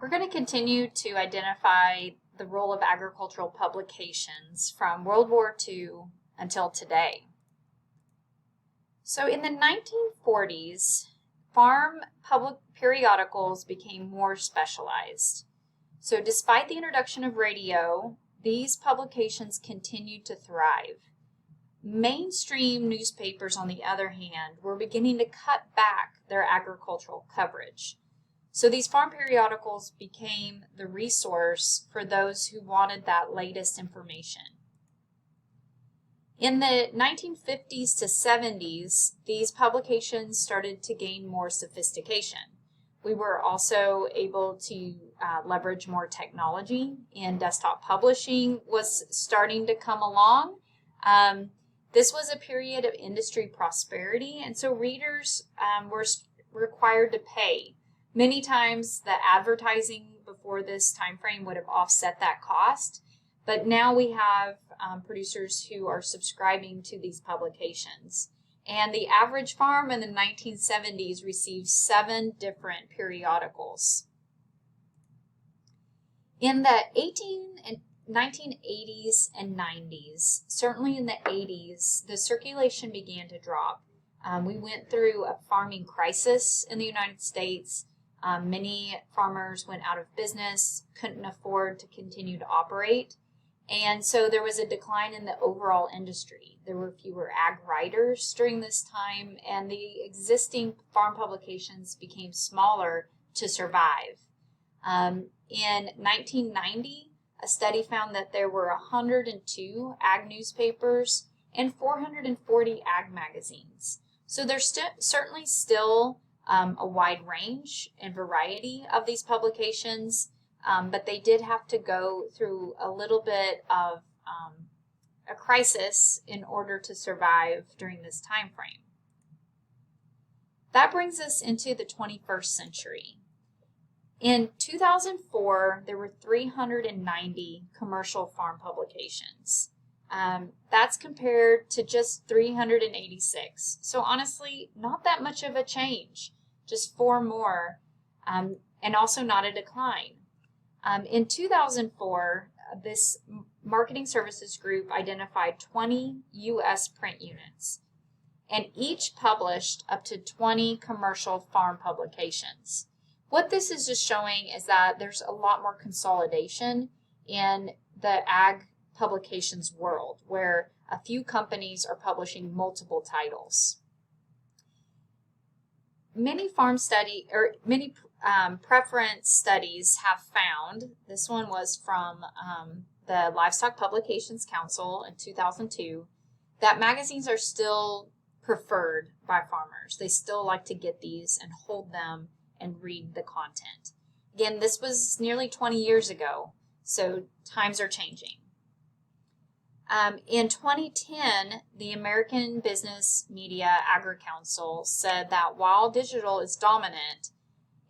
We're going to continue to identify the role of agricultural publications from World War II until today. So in the 1940s, farm public periodicals became more specialized. So despite the introduction of radio, these publications continued to thrive. Mainstream newspapers, on the other hand, were beginning to cut back their agricultural coverage. So these farm periodicals became the resource for those who wanted that latest information. In the 1950s to 70s, these publications started to gain more sophistication. We were also able to leverage more technology, and desktop publishing was starting to come along. This was a period of industry prosperity, and so readers were required to pay. Many times the advertising before this time frame would have offset that cost, but now we have producers who are subscribing to these publications. And the average farm in the 1970s received 7 different periodicals. In the 1980s and 90s, certainly in the 80s, the circulation began to drop. We went through a farming crisis in the United States. Many farmers went out of business, couldn't afford to continue to operate. And so there was a decline in the overall industry. There were fewer ag writers during this time, and the existing farm publications became smaller to survive. In 1990, a study found that there were 102 ag newspapers and 440 ag magazines. So there's certainly still a wide range and variety of these publications, but they did have to go through a little bit of a crisis in order to survive during this time frame. That brings us into the 21st century. In 2004, there were 390 commercial farm publications. That's compared to just 386. So honestly, not that much of a change, just 4 more, and also not a decline. In 2004, this marketing services group identified 20 U.S. print units, and each published up to 20 commercial farm publications. What this is just showing is that there's a lot more consolidation in the ag publications world, where a few companies are publishing multiple titles. Many preference studies have found, this one was from the Livestock Publications Council in 2002, that magazines are still preferred by farmers. They still like to get these and hold them and read the content. Again, this was nearly 20 years ago, so times are changing. In 2010, the American Business Media Agri-Council said that while digital is dominant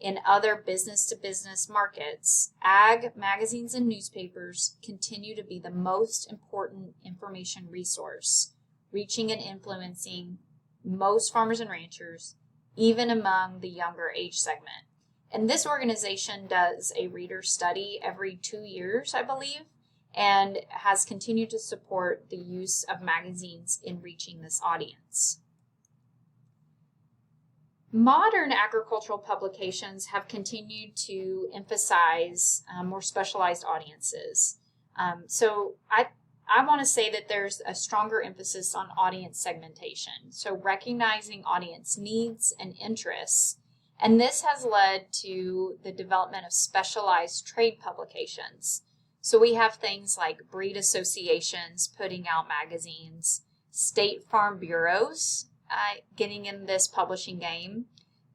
in other business-to-business markets, ag magazines and newspapers continue to be the most important information resource, reaching and influencing most farmers and ranchers, even among the younger age segment. And this organization does a reader study every 2 years, I believe, and has continued to support the use of magazines in reaching this audience. Modern agricultural publications have continued to emphasize more specialized audiences. So I want to say that there's a stronger emphasis on audience segmentation, so recognizing audience needs and interests, and this has led to the development of specialized trade publications. So we have things like breed associations putting out magazines, state farm bureaus getting in this publishing game,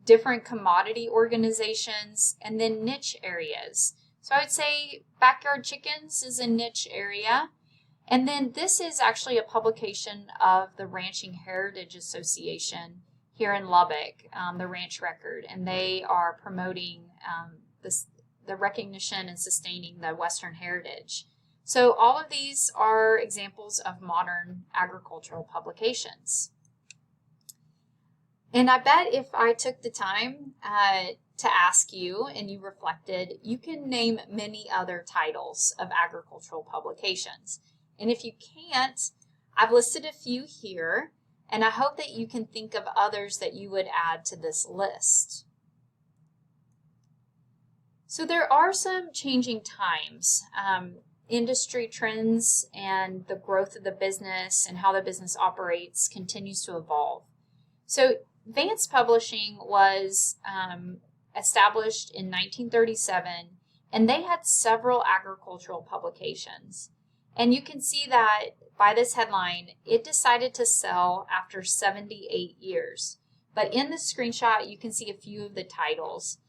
different commodity organizations, and then niche areas. So I would say backyard chickens is a niche area. And then this is actually a publication of the Ranching Heritage Association here in Lubbock, the Ranch Record, and they are promoting the recognition and sustaining the Western heritage. So all of these are examples of modern agricultural publications. And I bet if I took the time to ask you, and you reflected, you can name many other titles of agricultural publications. And if you can't, I've listed a few here, and I hope that you can think of others that you would add to this list. So there are some changing times. Industry trends and the growth of the business and how the business operates continues to evolve. So Vance Publishing was established in 1937, and they had several agricultural publications. And you can see that by this headline, it decided to sell after 78 years. But in the screenshot, you can see a few of the titles.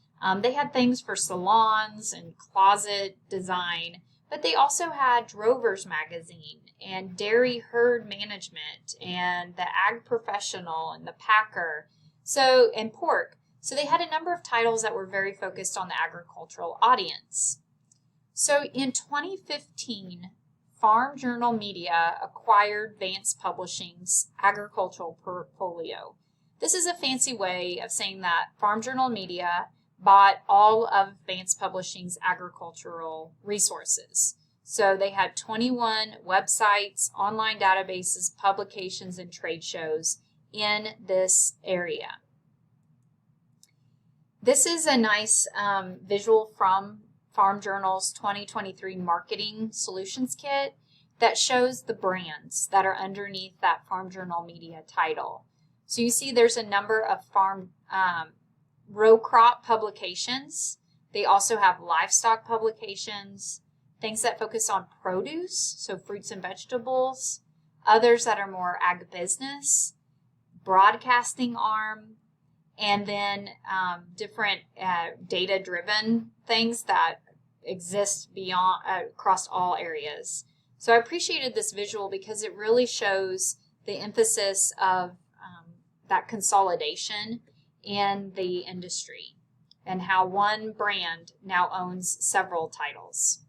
They had things for salons and closet design, but they also had Drover's Magazine and Dairy Herd Management and the Ag Professional and the Packer, and Pork. So they had a number of titles that were very focused on the agricultural audience. So in 2015, Farm Journal Media acquired Vance Publishing's agricultural portfolio. This is a fancy way of saying that Farm Journal Media bought all of Vance Publishing's agricultural resources. So they had 21 websites, online databases, publications, and trade shows in this area. This is a nice visual from Farm Journal's 2023 Marketing Solutions Kit that shows the brands that are underneath that Farm Journal Media title. So you see there's a number of farm row crop publications. They also have livestock publications, things that focus on produce, so fruits and vegetables, others that are more ag business, broadcasting arm, and then different data-driven things that exist beyond across all areas. So I appreciated this visual because it really shows the emphasis of that consolidation in the industry and how one brand now owns several titles.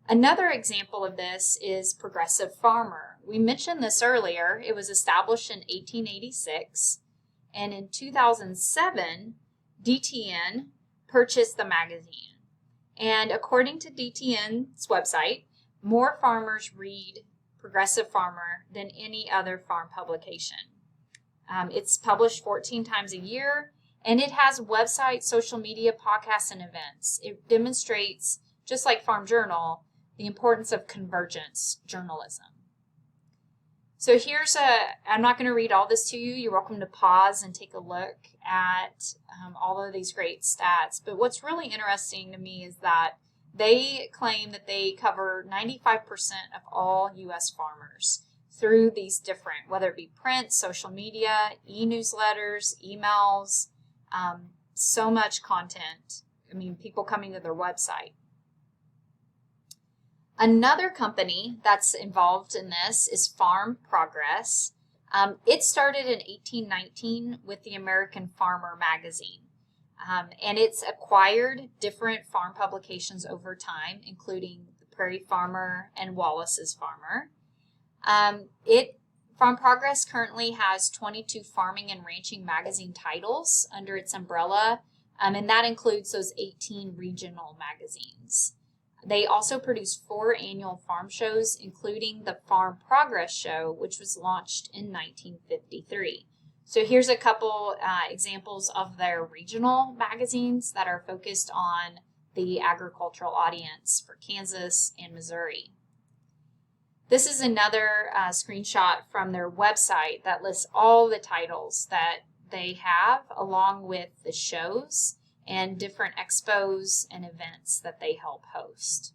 Another example of this is Progressive Farmer. We mentioned this earlier. It was established in 1886, and in 2007, DTN purchased the magazine. And according to DTN's website, more farmers read Progressive Farmer than any other farm publication. It's published 14 times a year, and it has websites, social media, podcasts, and events. It demonstrates, just like Farm Journal, the importance of convergence journalism. So I'm not going to read all this to you. You're welcome to pause and take a look at all of these great stats. But what's really interesting to me is that they claim that they cover 95% of all U.S. farmers through these different, whether it be print, social media, e-newsletters, emails, so much content. I mean, people coming to their website. Another company that's involved in this is Farm Progress. It started in 1819 with the American Farmer magazine. And it's acquired different farm publications over time, including the Prairie Farmer and Wallace's Farmer. Farm Progress currently has 22 farming and ranching magazine titles under its umbrella, and that includes those 18 regional magazines. They also produce 4 annual farm shows, including the Farm Progress Show, which was launched in 1953. So here's a couple examples of their regional magazines that are focused on the agricultural audience for Kansas and Missouri. This is another screenshot from their website that lists all the titles that they have, along with the shows and different expos and events that they help host.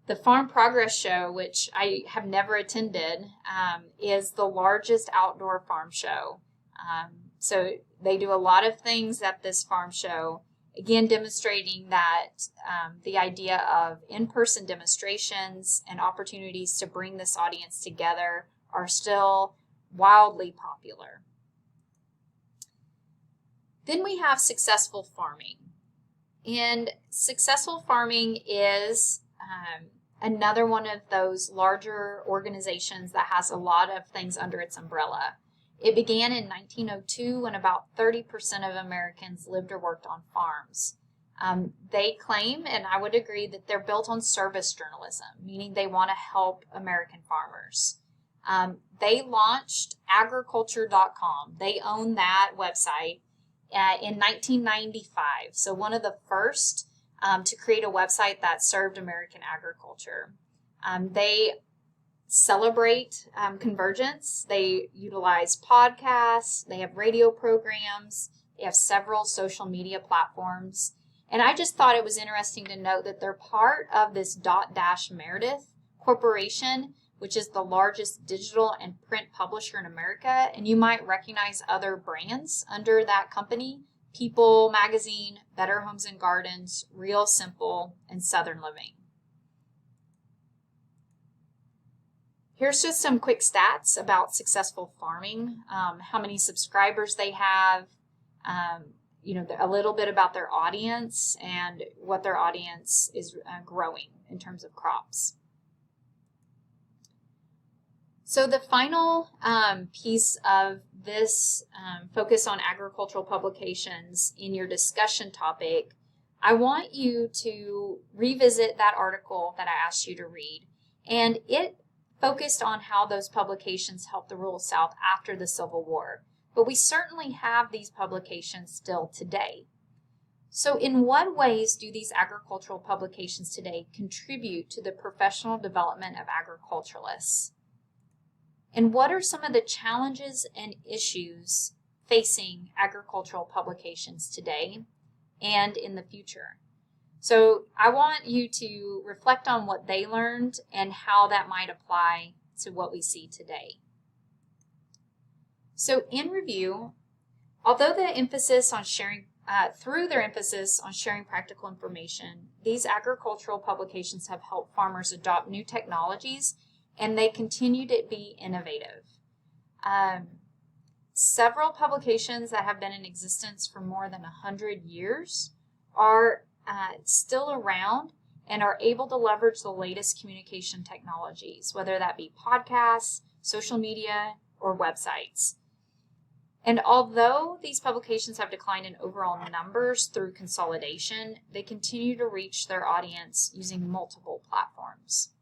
The Farm Progress Show, which I have never attended, is the largest outdoor farm show. So they do a lot of things at this farm show, again demonstrating that the idea of in-person demonstrations and opportunities to bring this audience together are still wildly popular. Then we have Successful Farming. And Successful Farming is another one of those larger organizations that has a lot of things under its umbrella. It began in 1902 when about 30% of Americans lived or worked on farms. They claim, and I would agree, that they're built on service journalism, meaning they want to help American farmers. They launched agriculture.com. They own that website in 1995. So one of the first to create a website that served American agriculture. They celebrate convergence. They utilize podcasts. They have radio programs. They have several social media platforms. And I just thought it was interesting to note that they're part of this Dotdash Meredith Corporation, which is the largest digital and print publisher in America. And you might recognize other brands under that company: People Magazine, Better Homes and Gardens, Real Simple, and Southern Living. Here's just some quick stats about Successful Farming, how many subscribers they have, a little bit about their audience and what their audience is growing in terms of crops. So the final piece of this focus on agricultural publications in your discussion topic, I want you to revisit that article that I asked you to read. And it focused on how those publications helped the rural South after the Civil War. But we certainly have these publications still today. So in what ways do these agricultural publications today contribute to the professional development of agriculturalists? And what are some of the challenges and issues facing agricultural publications today and in the future? So I want you to reflect on what they learned and how that might apply to what we see today. So in review, although the emphasis on sharing, through their emphasis on sharing practical information, these agricultural publications have helped farmers adopt new technologies, and they continue to be innovative. Several publications that have been in existence for more than 100 years are still around and are able to leverage the latest communication technologies, whether that be podcasts, social media, or websites. And although these publications have declined in overall numbers through consolidation, they continue to reach their audience using multiple platforms.